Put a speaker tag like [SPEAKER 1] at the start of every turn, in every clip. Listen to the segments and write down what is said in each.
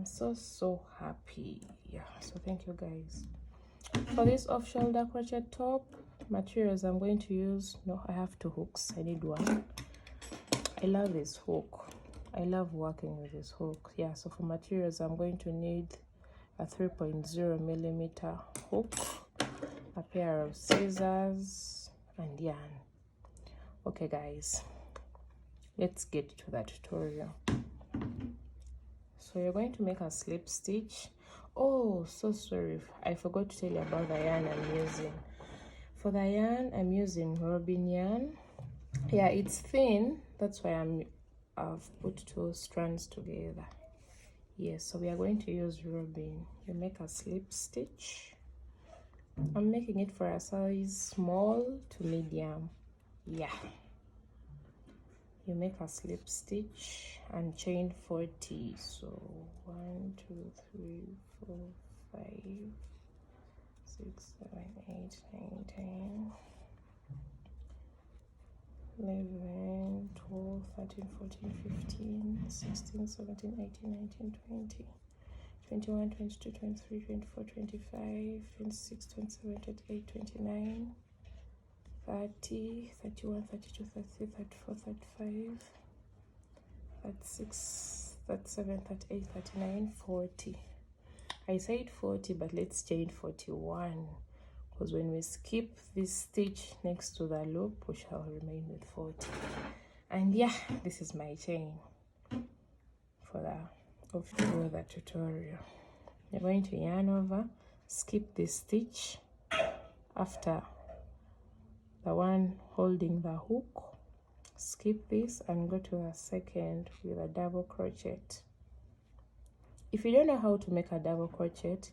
[SPEAKER 1] I'm so happy. Yeah, so thank you guys. For this off-shoulder crochet top, materials I'm going to use, no, I have 2 hooks. I need one. I love this hook. I love working with this hook. Yeah, so for materials I'm going to need a 3.0 millimeter hook, a pair of scissors, and yarn. Okay guys, let's get to the tutorial. So you're going to make a slip stitch. Oh, so sorry, I forgot to tell you about the yarn I'm using. For the yarn, I'm using robin yarn. Yeah, it's thin, that's why I've put 2 strands together. Yes, so we are going to use robin. You make a slip stitch. I'm making it for a size small to medium. Yeah, you make a slip stitch and chain 40. So 1 2 3 4 5 6 7 8 9 10 11 12 13 14 15 16 17 18 19 20 21 22 23 24 25 26 27 28 29 30 31 32 33 34 35 36 37 38 39 40. I said 40, but let's chain 41, because when we skip this stitch next to the loop, we shall remain with 40. And yeah, this is my chain for the tutorial. You're going to yarn over, skip this stitch after the one holding the hook, skip this and go to the second with a double crochet. If you don't know how to make a double crochet,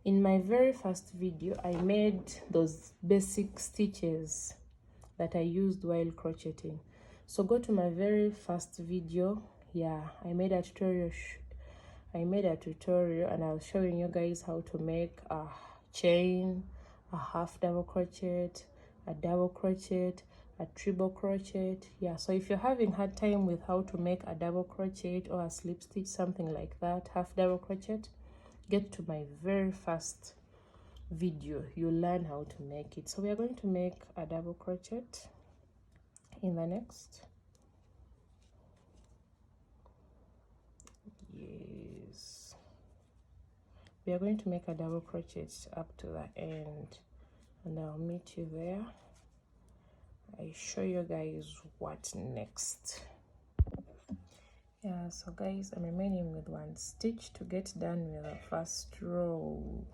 [SPEAKER 1] in my very first video I made those basic stitches that I used while crocheting. So go to my very first video. Yeah, I made a tutorial and I was showing you guys how to make a chain, a half double crochet, a double crochet, a triple crochet. Yeah, so if you're having hard time with how to make a double crochet or a slip stitch, something like that, half double crochet, get to my very first video. You'll learn how to make it. So we are going to make a double crochet in the next. Yes, we are going to make a double crochet up to the end, and I'll meet you there. I show you guys what next. Yeah, so guys, I'm remaining with 1 stitch to get done with the first row.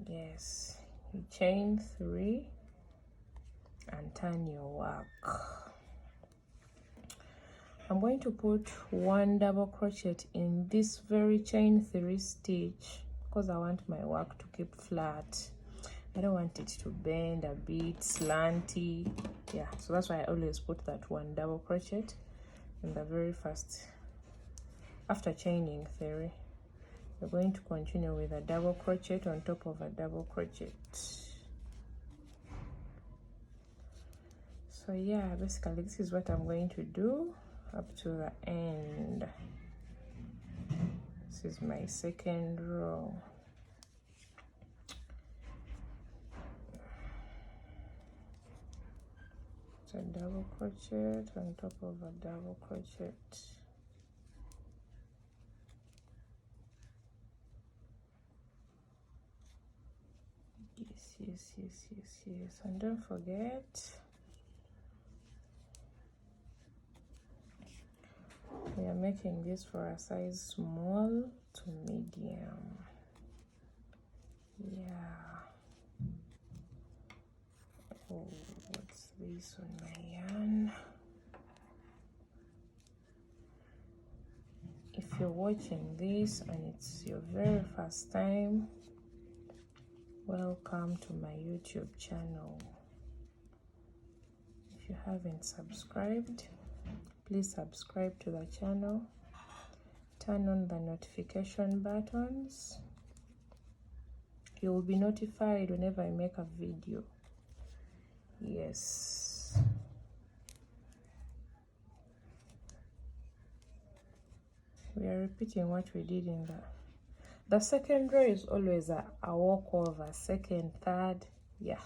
[SPEAKER 1] Yes, you chain 3 and turn your work. I'm going to put 1 double crochet in this very chain 3 stitch because I want my work to keep flat. I don't want it to bend a bit slanty. Yeah, so that's why I always put that 1 double crochet in the very first. After chaining 3, we're going to continue with a double crochet on top of a double crochet. So yeah, basically this is what I'm going to do up to the end. This is my second row. A double crochet on top of a double crochet. Yes, and don't forget, we are making this for a size small to medium. Yeah. Oh, what's this on my yarn? If you're watching this and it's your very first time, welcome to my YouTube channel. If you haven't subscribed, please subscribe to the channel, turn on the notification buttons. You will be notified whenever I make a video. Yes. we are repeating what we did in the second row. Is always a walkover, second, third. Yeah,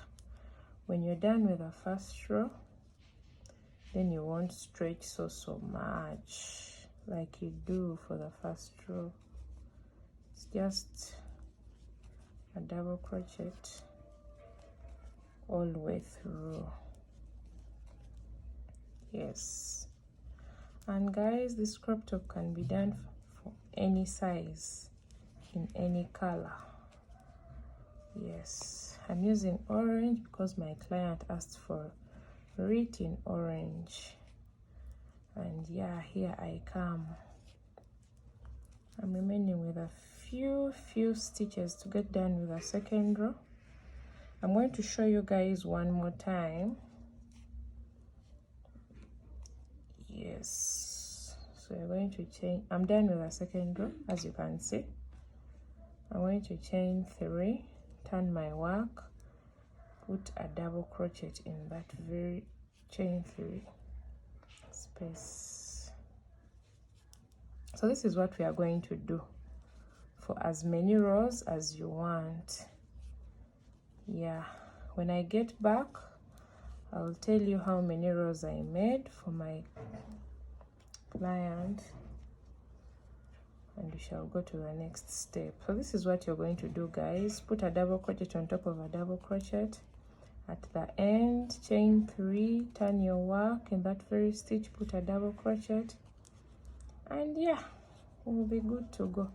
[SPEAKER 1] when you're done with the first row, then you won't stretch so much like you do for the first row. It's just a double crochet all the way through. Yes, and guys, this crop top can be done for any size, in any color. Yes, I'm using orange because my client asked for it in orange, and yeah, here I come. I'm remaining with a few stitches to get done with the second row. I'm going to show you guys one more time. Yes, so we're going to chain. I'm done with the second row, as you can see. I'm going to chain 3, turn my work, put a double crochet in that very chain 3 space. So this is what we are going to do for as many rows as you want. Yeah, when I get back, I'll tell you how many rows I made for my client, and we shall go to the next step. So this is what you're going to do, guys. Put a double crochet on top of a double crochet. At the end, chain 3, turn your work in that very stitch, put a double crochet, and yeah, we'll be good to go.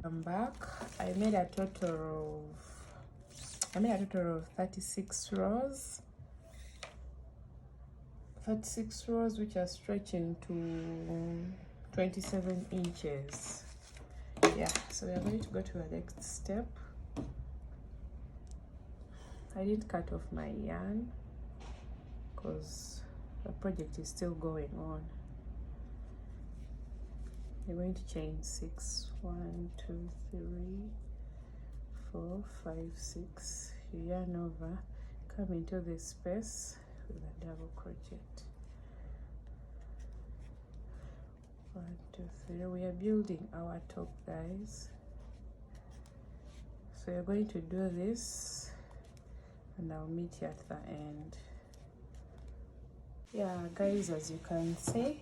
[SPEAKER 1] I'm back. I made a total of 36 rows. 36 rows, which are stretching to 27 inches. Yeah, so we are going to go to the next step. I did cut off my yarn because the project is still going on. You're going to chain 6, 1, 2, 3, 4, 5, 6. You yarn over, come into this space with a double crochet. 1, 2, 3. We are building our top, guys. So you're going to do this, and I'll meet you at the end. Yeah, guys, as you can see,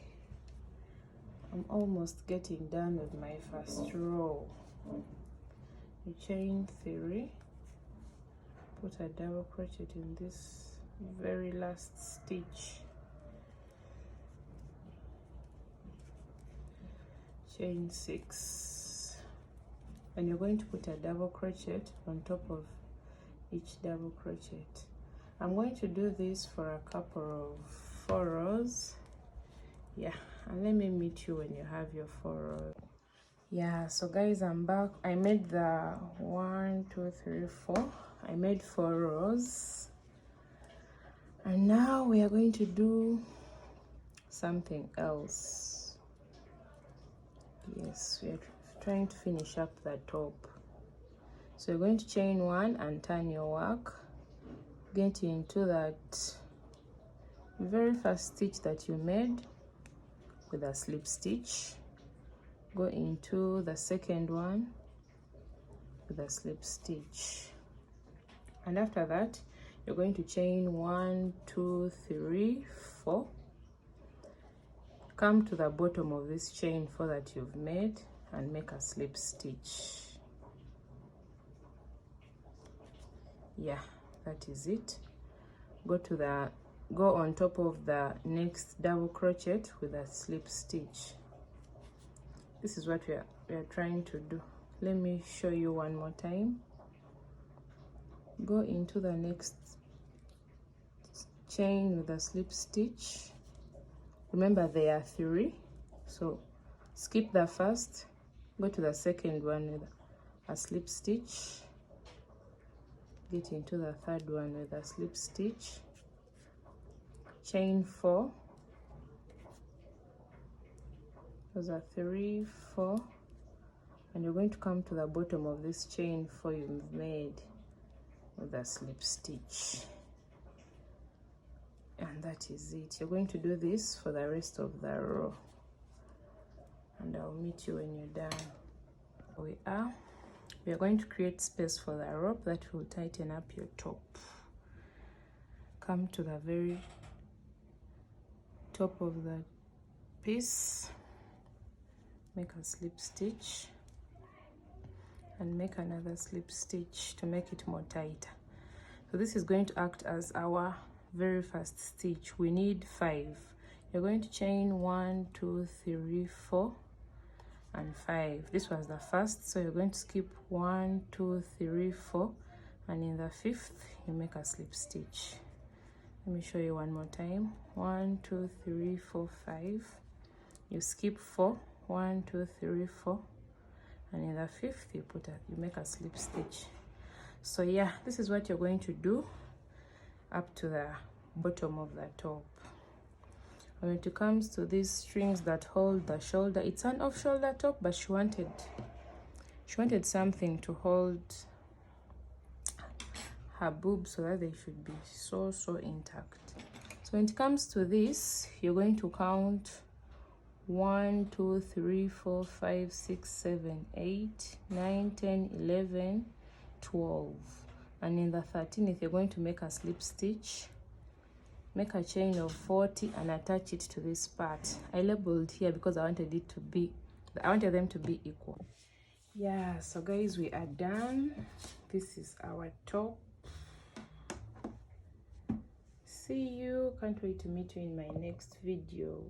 [SPEAKER 1] I'm almost getting done with my first row. You chain 3, put a double crochet in this very last stitch, chain 6, and you're going to put a double crochet on top of each double crochet. I'm going to do this for a couple of 4 rows. Yeah, and let me meet you when you have your 4 rows. Yeah, so guys, I'm back. I made the 1, 2, 3, 4. I made 4 rows, and now we are going to do something else. Yes, we are trying to finish up the top. So you're going to chain 1 and turn your work, get into that very first stitch that you made with a slip stitch, go into the second one with a slip stitch, and after that you're going to chain 1, 2, 3, 4, come to the bottom of this chain 4 that you've made and make a slip stitch. Yeah, that is it. Go on top of the next double crochet with a slip stitch. This is what we are trying to do. Let me show you one more time. Go into the next chain with a slip stitch. Remember, there are 3, so skip the first, go to the second one with a slip stitch, get into the third one with a slip stitch, chain 4. Those are 3, 4, and you're going to come to the bottom of this chain 4 you've made with a slip stitch. And that is it. You're going to do this for the rest of the row, and I'll meet you when you're done. We are going to create space for the rope that will tighten up your top. Come to the very top of the piece, make a slip stitch, and make another slip stitch to make it more tighter. So this is going to act as our very first stitch. We need 5. You're going to chain 1, 2, 3, 4 and 5. This was the first, so you're going to skip 1, 2, 3, 4, and in the 5th you make a slip stitch. Let me show you one more time. 1, 2, 3, 4, 5. You skip 4, 1, 2, 3, 4, and in the 5th you make a slip stitch. So yeah, this is what you're going to do up to the bottom of the top. When it comes to these strings that hold the shoulder, it's an off-shoulder top, but she wanted something to hold her boobs so that they should be so intact. So when it comes to this, you're going to count 1, 2, 3, 4, 5, 6, 7, 8, 9, 10, 11, 12, and in the 13th you're going to make a slip stitch, make a chain of 40 and attach it to this part. I labeled here because I wanted them to be equal. Yeah, so guys, we are done. This is our top. See you. Can't wait to meet you in my next video.